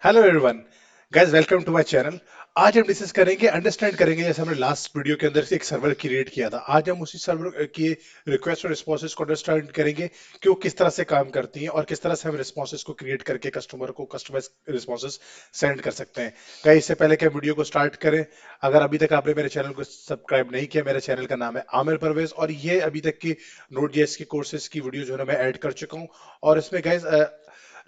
Hello everyone, guys welcome to my channel. आज हम discuss करेंगे, अंडरस्टैंड करेंगे, जैसे हमने लास्ट वीडियो के अंदर से एक सर्वर क्रिएट किया था। आज हम उसी सर्वर की रिक्वेस्ट और रिस्पॉन्सेज को अंडरस्टैंड करेंगे कि वो किस तरह से काम करती हैं और किस तरह से हम रिस्पॉन्सेज को क्रिएट करके कस्टमर को कस्टमाइज रिस्पॉन्सेज सेंड कर सकते हैं। गाइस इससे पहले कि हम वीडियो को स्टार्ट करें, अगर अभी तक आपने मेरे चैनल को सब्सक्राइब नहीं किया, मेरे चैनल का नाम है आमिर परवेज और ये अभी तक की नोट जेएस की कोर्सेज की वीडियो जो है ना मैं ऐड कर चुका हूँ। और इसमें गाइस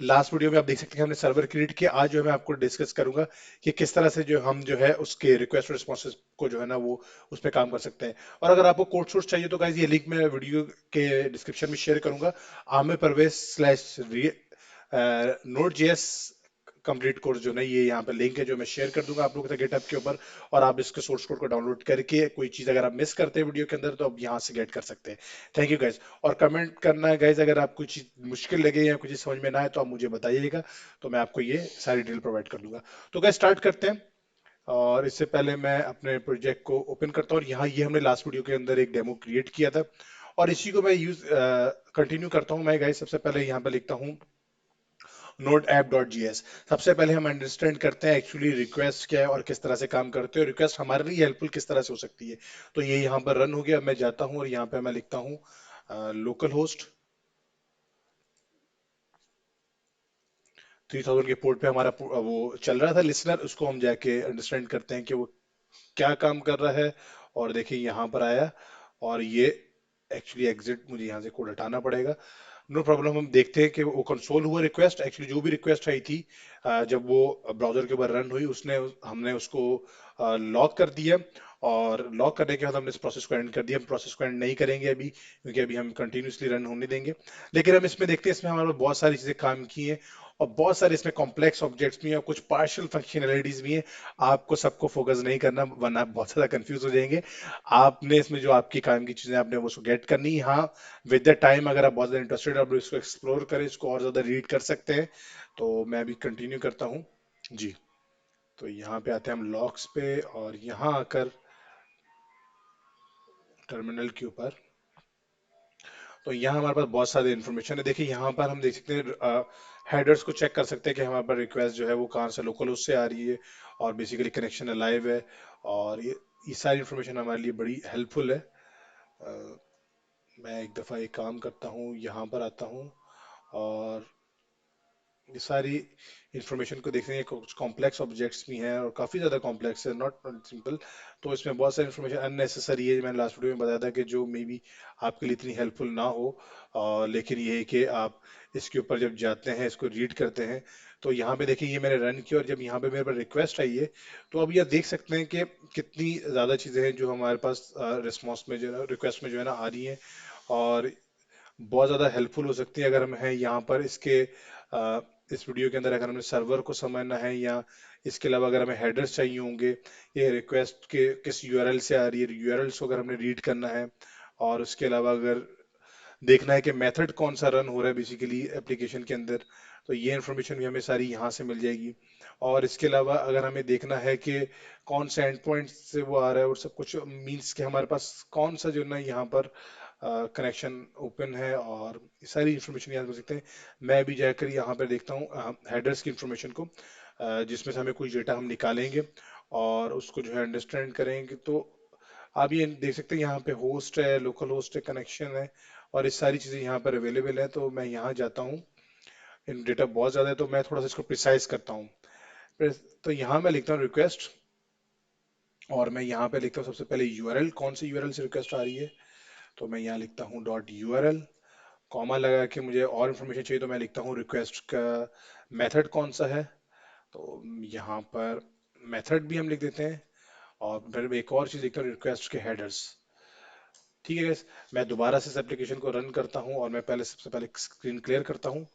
लास्ट वीडियो में आप देख सकते हैं कि हमने सर्वर क्रिएट किया। आज जो है मैं आपको डिस्कस करूंगा कि किस तरह से जो हम जो है उसके रिक्वेस्ट रिस्पॉन्सेज को जो है ना वो उस पर काम कर सकते हैं। और अगर आपको कोड सोर्स चाहिए तो गाइज ये लिंक मैं वीडियो के डिस्क्रिप्शन में शेयर करूंगा। Aamir Parvez slash node JS complete course जो है ये यहाँ पे लिंक है जो मैं शेयर कर दूंगा आप लोगों तक गिटहब के ऊपर। और आप इसके सोर्स कोड को डाउनलोड करके कोई चीज अगर आप मिस करते हैं वीडियो के अंदर तो आप यहाँ से गेट कर सकते हैं। Thank you guys. और कमेंट करना है गाइज, अगर आपको कुछ मुश्किल लगे या कुछ समझ में ना आए तो आप मुझे बताइएगा, तो मैं आपको ये सारी डिटेल प्रोवाइड कर दूंगा। तो गाइज स्टार्ट करते हैं। और इससे पहले मैं अपने प्रोजेक्ट को ओपन करता हूँ और यहाँ ये हमने लास्ट वीडियो के अंदर एक डेमो क्रिएट किया था और इसी को मैं यूज कंटिन्यू करता हूँ। मैं गाइज सबसे पहले यहाँ पे लिखता हूँ node app dot G S. सबसे पहले हम अंडरस्टैंड करते हैं एक्चुअली रिक्वेस्ट क्या है और किस तरह से काम करते हैं और रिक्वेस्ट हमारे लिए हेल्पफुल किस तरह से हो सकती है। तो ये यहाँ पर रन हो गया। मैं जाता हूँ और यहाँ पे मैं लिखता हूँ लोकल होस्ट 3000 के पोर्ट पे हमारा वो चल रहा था लिसनर। उसको हम जाके अंडरस्टैंड करते हैं कि वो क्या काम कर रहा है। और देखिए यहाँ पर आया और ये एक्चुअली एग्जिट, मुझे यहाँ से कोड हटाना पड़ेगा। No problem. हम देखते हैं कि वो कंसोल हुआ रिक्वेस्ट। एक्चुअली जो भी रिक्वेस्ट आई थी जब वो ब्राउजर के ऊपर रन हुई उसने हमने उसको लॉक कर दिया। और लॉक करने के बाद हमने इस प्रोसेस को एंड कर दिया। हम प्रोसेस को एंड नहीं करेंगे अभी क्योंकि अभी हम कंटिन्यूसली रन होने देंगे। लेकिन हम इसमें देखते हैं, इसमें हमारे पास बहुत सारी चीजें काम की हैं और बहुत सारे इसमें कॉम्प्लेक्स ऑब्जेक्ट्स भी हैं और कुछ पार्शियल फंक्शनैलिटीज भी हैं। आपको सबको फोकस नहीं करना वरना आप बहुत ज्यादा कंफ्यूज हो जाएंगे। आपने इसमें जो आपकी काम की चीजें आपने वो उसको गेट करनी है। हाँ, विद द टाइम अगर आप बहुत ज्यादा इंटरेस्टेड आप इसको एक्सप्लोर करें, इसको और ज्यादा रीड कर सकते हैं। तो मैं अभी कंटिन्यू करता हूँ जी। तो यहाँ पे आते हैं हम लॉग्स पे और यहाँ आकर टर्मिनल के ऊपर। तो यहाँ हमारे पास बहुत सारी इन्फॉर्मेशन है। देखिए यहाँ पर हम देख सकते हैं हेडर्स को चेक कर सकते हैं कि हमारे पास रिक्वेस्ट जो है वो कहाँ से लोकल उससे आ रही है और बेसिकली कनेक्शन अलाइव है। और ये सारी इन्फॉर्मेशन हमारे लिए बड़ी हेल्पफुल है। अ, मैं एक दफ़ा एक काम करता हूँ, यहाँ पर आता हूँ और ये सारी इंफॉर्मेशन को देखने के कुछ कॉम्प्लेक्स ऑब्जेक्ट्स भी हैं और काफ़ी ज़्यादा कॉम्प्लेक्स है, नॉट सिंपल। तो इसमें बहुत सारी इंफॉर्मेशन अननेसेसरी है, मैंने लास्ट वीडियो में बताया था कि जो मे बी आपके लिए इतनी हेल्पफुल ना हो। लेकिन ये है कि आप इसके ऊपर जब जाते हैं इसको रीड करते हैं तो यहाँ पे देखिए ये मैंने रन किया और जब यहाँ पे मेरे पास रिक्वेस्ट आई है तो अब ये देख सकते हैं कि कितनी ज़्यादा चीज़ें हैं जो हमारे पास रिस्पॉन्स में जो है रिक्वेस्ट में जो है ना आ रही हैं। और बहुत ज़्यादा हेल्पफुल हो सकती है अगर हम हैं यहाँ पर इसके इस वीडियो के अंदर। अगर हमें सर्वर को समझना है या इसके अलावा अगर हमें हेडर्स चाहिए होंगे, ये रिक्वेस्ट के किस यूआरएल से आ रही है, यूआरएल्स को अगर हमने रीड करना है और उसके अलावा अगर देखना है कि मेथड कौन सा रन हो रहा है बेसिकली एप्लीकेशन के अंदर, तो ये इन्फॉर्मेशन भी हमें सारी यहाँ से मिल जाएगी। और इसके अलावा अगर हमें देखना है कि कौन सा एंड पॉइंट से वो आ रहा है और सब कुछ मीन्स के हमारे पास कौन सा जो है ना यहाँ पर कनेक्शन ओपन है और ये सारी इन्फॉर्मेशन याद कर सकते हैं। मैं भी जाकर यहाँ पर देखता हूँ हेडर्स की इन्फॉर्मेशन को, जिसमें से हमें कुछ डेटा हम निकालेंगे और उसको जो है अंडरस्टैंड करेंगे। तो आप ये देख सकते हैं यहाँ पे होस्ट है, लोकल होस्ट है, कनेक्शन है और ये सारी चीज़ें यहाँ पर अवेलेबल है। तो मैं यहाँ जाता हूँ, इन डेटा बहुत ज़्यादा है तो मैं थोड़ा सा इसको प्रिसाइज करता हूँ। तो यहाँ मैं लिखता हूँ रिक्वेस्ट और मैं यहाँ पे लिखता हूँ सबसे पहले यूआरएल, कौन सी यूआरएल से रिक्वेस्ट आ रही है। तो मैं यहाँ लिखता हूँ डॉट यूआरएल, कॉमा लगा के मुझे और इन्फॉर्मेशन चाहिए तो मैं लिखता हूँ रिक्वेस्ट का मेथड कौन सा है। तो यहाँ पर मेथड भी हम लिख देते हैं और फिर एक और चीज़ लिखता हूँ रिक्वेस्ट के हेडर्स। ठीक है गैस, मैं दोबारा से इस एप्लीकेशन को रन करता हूँ और मैं पहले सबसे पहले स्क्रीन क्लियर करता हूँ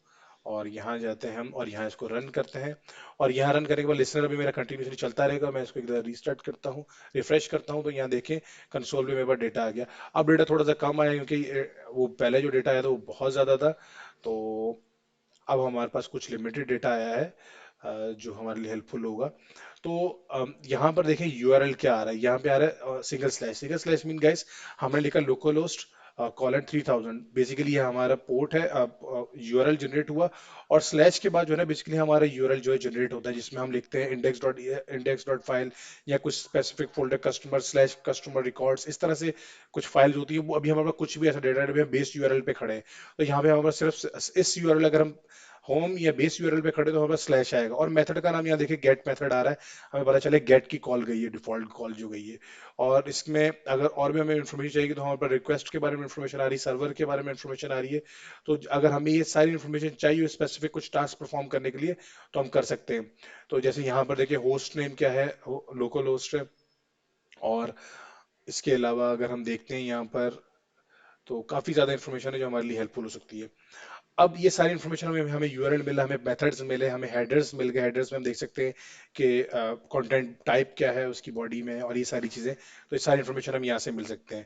और यहाँ जाते हैं हम और यहाँ इसको रन करते हैं। और यहाँ रन करने के बाद लिसनर भी मेरा कंटिन्यूसली चलता रहेगा। मैं इसको एक बार रीस्टार्ट करता हूँ, रिफ्रेश करता हूँ तो यहाँ देखें कंसोल पे मेरे पास डेटा आ गया। अब डेटा थोड़ा सा कम आया क्योंकि वो पहले जो डेटा आया था वो बहुत ज़्यादा था। तो अब हमारे पास कुछ लिमिटेड डेटा आया है जो हमारे लिए हेल्पफुल होगा। तो यहाँ पर देखें यूआरएल क्या आ रहा है। यहाँ पे आ रहा है single slash. Single slash mean guys हमने लिखा लोकल होस्ट कॉलन 3000, बेसिकली ये हमारा पोर्ट है, यूआरएल जनरेट हुआ। और स्लैश के बाद जो है ना बेसिकली हमारा यूआरएल जो है जनरेट होता है, जिसमें हम लिखते हैं इंडेक्स डॉट फाइल, या कुछ specific folder, customer slash customer records, इस तरह से कुछ फाइल होती है। वो अभी हमारे पास कुछ भी ऐसा डेटा बेस यूआरएल पे खड़े हैं, तो यहाँ पे हमारे पास सिर्फ इस यूआरएल, अगर हम होम या बेस यूआरएल पे खड़े तो हमारे पास स्लैश आएगा। और मेथड का नाम यहाँ देखिए गेट मेथड आ रहा है, हमें पता चले गेट की कॉल गई है, डिफॉल्ट कॉल जो गई है। और इसमें अगर और भी हमें इन्फॉर्मेशन चाहिए तो हमारे पास रिक्वेस्ट के बारे में इन्फॉर्मेशन आ रही है, सर्वर के बारे में इन्फॉर्मेशन आ रही है। तो अगर हमें ये सारी इन्फॉर्मेशन चाहिए स्पेसिफिक कुछ टास्क परफॉर्म करने के लिए, तो हम कर सकते हैं। तो जैसे यहाँ पर देखिए होस्ट नेम क्या है, लोकल होस्ट है। और इसके अलावा अगर हम देखते हैं यहाँ पर, तो काफी ज्यादा इन्फॉर्मेशन है जो हमारे लिए हेल्पफुल हो सकती है। अब ये सारी इन्फॉर्मेशन हमें हमें यूआरएल मिला, हमें मेथड्स मिले, हमें हेडर्स मिल गए। हेडर्स में हम देख सकते हैं कि कंटेंट टाइप क्या है उसकी बॉडी में, और ये सारी चीजें, तो ये सारी इन्फॉर्मेशन हम यहाँ से मिल सकते हैं।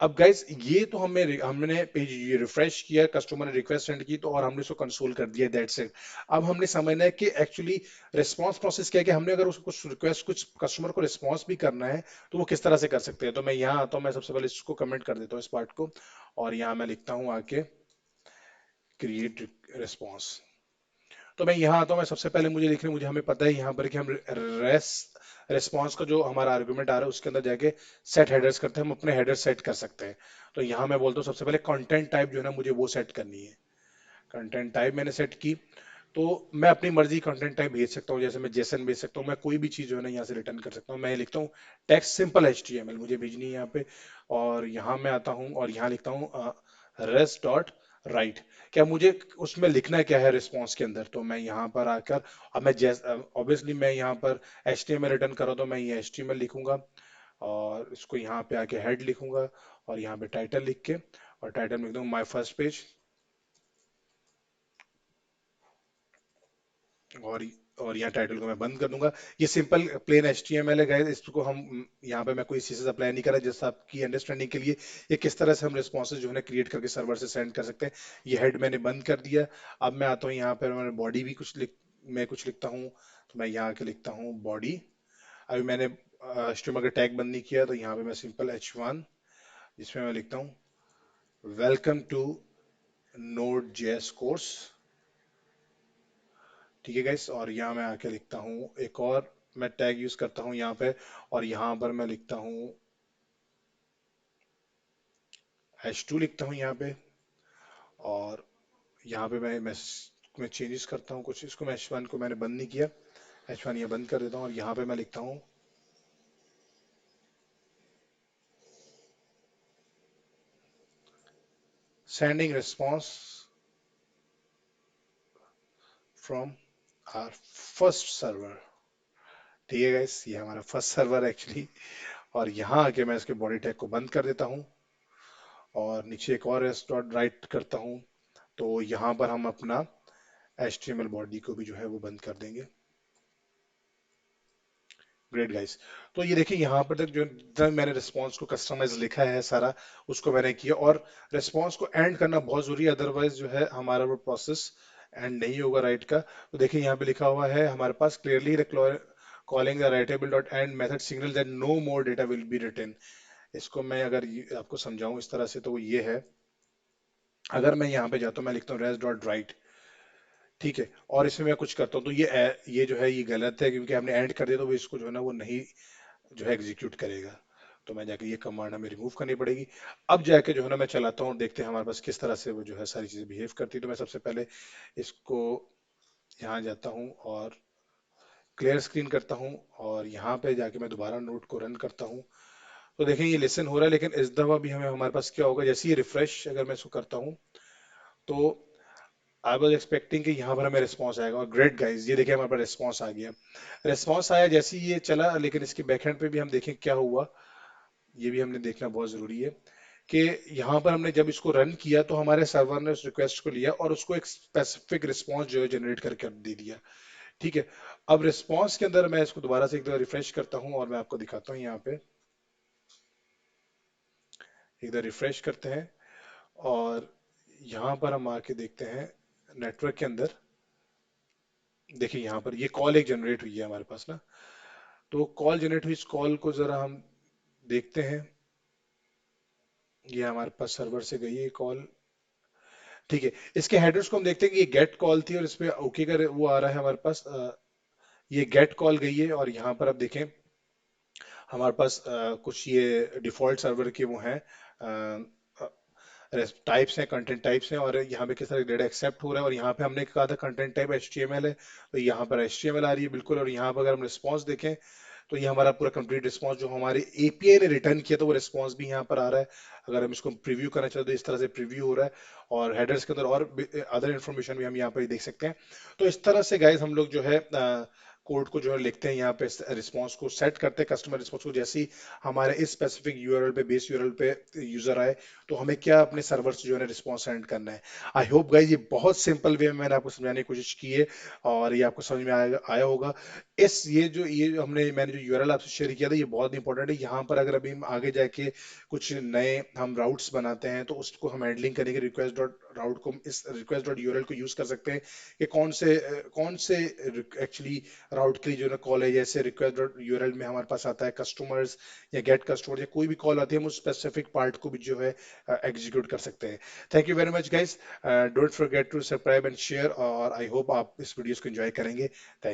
अब गाइस ये तो हमने पेज ये रिफ्रेश किया, कस्टमर ने रिक्वेस्ट सेंड की, तो और हमने उसको कंसोल कर दिया, दैट्स इट। अब हमने समझना है कि एक्चुअली रिस्पांस प्रोसेस क्या है, कि हमने अगर उसको कुछ रिक्वेस्ट, कुछ कस्टमर को रिस्पांस भी करना है, तो वो किस तरह से कर सकते हैं। तो मैं यहाँ आता हूँ, मैं सबसे पहले इसको कमेंट कर देता हूँ इस पार्ट को, और यहाँ मैं लिखता हूँ आके क्रिएट रिस्पॉन्स। तो मैं यहाँ आता हूँ, मैं सबसे पहले मुझे लिखने, मुझे हमें पता है यहाँ पर कि हम रेस रेस्पॉन्स का जो हमारा आर्गुमेंट आ रहा है उसके अंदर जाके सेट हेडर्स करते हैं, हम अपने हेडर सेट कर सकते हैं। तो यहाँ मैं बोलता हूँ सबसे पहले कंटेंट टाइप जो है ना मुझे वो सेट करनी है। कंटेंट टाइप मैंने सेट की, तो मैं अपनी मर्जी कंटेंट टाइप भेज सकता हूँ, जैसे मैं जेसन भेज सकता हूँ, मैं कोई भी चीज जो है ना यहाँ से रिटर्न कर सकता हूँ। मैं लिखता हूँ टेक्स्ट सिंपल HTML मुझे भेजनी है यहाँ पे। और यहाँ मैं आता हूँ और यहाँ लिखता हूँ रेस्ट डॉट राइट। क्या मुझे उसमें लिखना क्या है रिस्पॉन्स के अंदर, तो मैं यहाँ पर आकर, अब मैं जैस ऑब्वियसली मैं यहाँ पर HTML रिटर्न कर रहा हूँ, तो मैं ये HTML लिखूंगा, और इसको यहाँ पे आके हेड लिखूंगा, और यहाँ पे टाइटल लिख के, और टाइटल में लिख दूंगा माई फर्स्ट पेज। और और यहाँ टाइटल को मैं बंद कर दूंगा। ये सिंपल प्लेन HTML है गाइस, इसको हम यहाँ पे मैं कोई CSS अप्लाई नहीं कर रहा, जस्ट आपकी अंडरस्टैंडिंग के लिए ये किस तरह से हम रिस्पॉन्सेज जो है ना क्रिएट करके सर्वर से सेंड कर सकते हैं। ये हेड मैंने बंद कर दिया। अब मैं आता हूँ यहाँ पर, मैंने बॉडी भी मैं कुछ लिखता हूँ, तो मैं यहाँ के लिखता हूँ बॉडी। अभी मैंने HTML का टैग बंद नहीं किया, तो यहाँ पे मैं सिंपल H1, जिसमें मैं लिखता हूँ welcome to node JS course. ठीक है गाइस, और यहाँ मैं आके लिखता हूँ एक और, मैं टैग यूज करता हूँ यहाँ पे, और यहाँ पर मैं लिखता हूँ H2 लिखता हूँ यहाँ पे। और यहाँ पे मैं चेंजेस करता हूँ कुछ, इसको मैं H1 को मैंने बंद नहीं किया, H1 ये बंद कर देता हूँ, और यहाँ पे मैं लिखता हूँ sending response from our first server. ठीक है गाइस, ये हमारा फर्स्ट सर्वर एक्चुअली। और यहाँ आके मैं इसके बॉडी टैग को बंद कर देता हूँ, और नीचे एक और एस डॉट राइट करता हूँ। तो यहाँ पर हम अपना HTML बॉडी को भी जो है वो बंद कर देंगे। Great guys. तो ये देखिए यहाँ पर तक जो जितना मैंने रिस्पॉन्स को कस्टमाइज लिखा है सारा, उसको मैंने किया। और रिस्पॉन्स को एंड करना बहुत जरूरी है, अदरवाइज जो है हमारा वो प्रोसेस एंड नहीं होगा राइट का। तो देखिए यहाँ पे लिखा हुआ है हमारे पास clearly calling the writable dot end method signal that no more data will be written. इसको मैं अगर आपको समझाऊं इस तरह से, तो वो ये है, अगर मैं यहाँ पे जाता हूँ, मैं लिखता हूँ रेस डॉट राइट, ठीक है, और इसमें मैं कुछ करता हूँ, तो ये जो है ये गलत है, क्योंकि हमने एंड कर दिया, तो वो इसको जो है ना वो नहीं जो है एग्जीक्यूट करेगा। तो मैं जाके ये कमांड हमें रिमूव करनी पड़ेगी। अब जाके जो है ना मैं चलाता हूँ, देखते हैं हमारे पास किस तरह से वो जो है सारी चीजें बिहेव करती है। तो मैं सबसे पहले इसको यहाँ जाता हूँ और क्लियर स्क्रीन करता हूँ, और यहाँ पे जाके मैं दोबारा नोट को रन करता हूँ। तो देखें ये लिसन हो रहा है, लेकिन इस दफा भी हमारे पास क्या होगा, जैसे ये रिफ्रेश अगर मैं इसको करता हूँ, तो आई वॉज एक्सपेक्टिंग कि यहाँ पर हमें रिस्पॉन्स आएगा। और ग्रेट गाइस, ये देखिए हमारे पास रिस्पॉन्स आ गया। रिस्पॉन्स आया जैसे ही ये चला, लेकिन इसके बैकएंड पे भी हम देखें क्या हुआ, ये भी हमने देखना बहुत जरूरी है, कि यहाँ पर हमने जब इसको रन किया तो हमारे सर्वर ने उस रिक्वेस्ट को लिया और उसको एक स्पेसिफिक रिस्पॉन्स जो है जनरेट करके दे दिया। ठीक है, अब रिस्पॉन्स के अंदर मैं इसको दोबारा से एक बार रिफ्रेश करता हूँ, और मैं आपको दिखाता हूँ यहाँ पे, एक बार रिफ्रेश करते हैं, और यहाँ पर हम आके देखते हैं नेटवर्क के अंदर। देखिए यहाँ पर ये कॉल एक जनरेट हुई है हमारे पास ना, तो कॉल जनरेट हुई, इस कॉल को जरा हम देखते हैं। ये हमारे पास सर्वर से गई है कॉल। ठीक है, इसके हेडर्स को हम देखते हैं कि ये गेट कॉल थी और इस पे ओके का वो आ रहा है हमारे पास। ये गेट कॉल गई है और यहाँ पर आप देखें हमारे पास कुछ ये डिफॉल्ट सर्वर के वो हैं टाइप्स हैं, कंटेंट टाइप्स हैं, और यहाँ पे किस तरह डेटा एक्सेप्ट हो रहा है। और यहाँ पे हमने कहा था कंटेंट टाइप HTML है, तो यहाँ पर HTML आ रही है बिल्कुल। और यहाँ पर अगर हम रिस्पॉन्स देखें तो ये हमारा पूरा कंप्लीट रिस्पॉन्स जो हमारे API ने रिटर्न किया तो वो रिस्पॉन्स भी यहाँ पर आ रहा है। अगर हम इसको प्रीव्यू करना चाहते तो इस तरह से प्रीव्यू हो रहा है। और हेडर्स के अंदर और अदर इन्फॉर्मेशन भी हम यहाँ पर देख सकते हैं। तो इस तरह से गाइज हम लोग जो है कोड को जो है लिखते हैं यहाँ पे, रिस्पॉन्स को सेट करते हैं कस्टमर रिस्पॉन्स को। जैसे ही हमारे इस स्पेसिफिक यूआरएल पे, बेस यूआरएल पे यूजर आए तो हमें क्या अपने सर्वर से जो है रिस्पॉन्स सेंड करना है। आई होप गाइज ये बहुत सिंपल वे में मैंने आपको समझाने की कोशिश की है और ये आपको समझ में आया होगा। ये जो हमने मैंने जो यूआरएल आपसे शेयर किया था ये बहुत इंपॉर्टेंट है। यहाँ पर अगर अभी हम आगे जाके कुछ नए हम राउट्स बनाते हैं तो उसको हम हैंडलिंग करने के रिक्वेस्ट डॉट राउट को, इस रिक्वेस्ट डॉट यूआरएल को यूज कर सकते हैं कि कौन से एक्चुअली राउट के लिए जो है कॉल है। जैसे रिक्वेस्ट डॉट यूआरएल में हमारे पास आता है कस्टमर्स या गेट कस्टमर या कोई भी कॉल आती है, हम उस स्पेसिफिक पार्ट को भी जो है एग्जीक्यूट कर सकते हैं। Thank you very much guys, don't forget to subscribe and share, और आई होप आप इस वीडियोस को एंजॉय करेंगे। थैंक